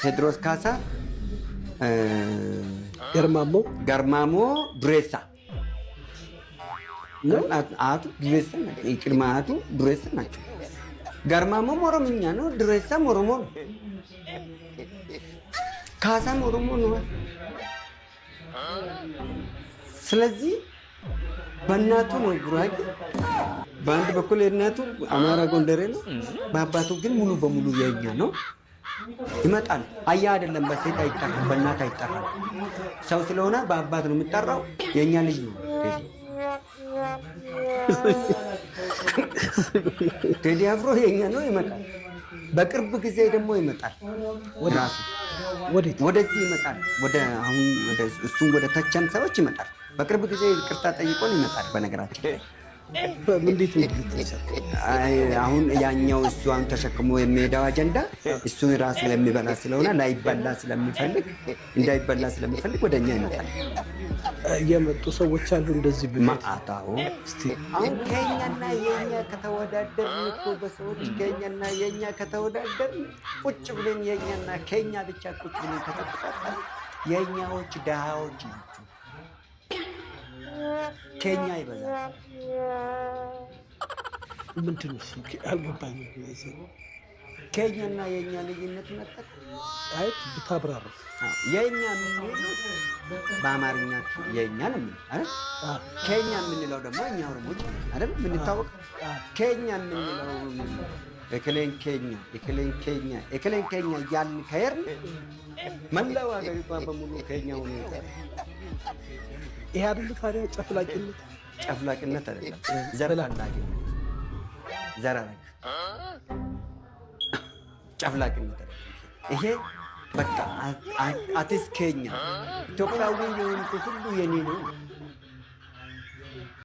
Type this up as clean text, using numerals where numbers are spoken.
ቴድሮስ ካሳ ገርማሞ ዱሬሳ አቱ ዱሬሳ ቅድመ አያቱ ዱሬሳ ናቸው። ገርማሞም ኦሮምኛ ነው፣ ዱሬሳም ኦሮሞ ነው፣ ካሳም ኦሮሞ ነው። ስለዚህ በእናቱ ነው ጉራጌ፣ በአንድ በኩል የእናቱ አማራ ጎንደሬ ነው፣ በአባቱ ግን ሙሉ በሙሉ የኛ ነው። ይመጣል። አያ አይደለም፣ በሴት አይጠራም፣ በእናት አይጠራም። ሰው ስለሆነ በአባት ነው የሚጠራው። የኛ ልጅ ነው ቴዲ አፍሮ የኛ ነው። ይመጣል። በቅርብ ጊዜ ደግሞ ይመጣል። ራሱ ወደዚህ ይመጣል። አሁን እሱን ወደ ተቸም ሰዎች ይመጣል። በቅርብ ጊዜ ይቅርታ ጠይቆን ይመጣል። በነገራችን እንዴት አሁን ያኛው እሷን ተሸክሞ የሚሄደው አጀንዳ እሱን ራሱ የሚበላ ስለሆነ እንዳይበላ ስለሚፈልግ ወደኛ ይመጣል። የመጡ ሰዎች አሉ እንደዚህ ማአታው አሁን ከኛና የኛ ከተወዳደርን እኮ በሰዎች ከኛና የኛ ከተወዳደርን ቁጭ ብለን የኛና ከኛ ብቻ ቁጭ ብለን ከተቆጣጠር የኛዎች ደሃዎች ናቸው። ከኛ ይበዛል። ምንድን ነው አልገባኝም። ከኛና የኛ ልዩነት መጣ። አይ ብታብራሩ። የኛ የምንለው በአማርኛ የኛ ነው አይደል? ከኛ የምንለው ደግሞ እኛ ኦሮሞዎች አይደል? የምንታወቅ ከኛ የምንለው እከሌን ከኛ እያልን ከሄድን መላው ሀገሪቷ በሙሉ ከኛው ነው። ይሄ አይደል ታዲያ ጨፍላቂነት አይደለም፣ ዘር ፈላጊነት፣ ጨፍላቂነት አይደለም። ይሄ በቃ አትስ ከኛ ኢትዮጵያዊ የሆንኩ ሁሉ የኔ ነው።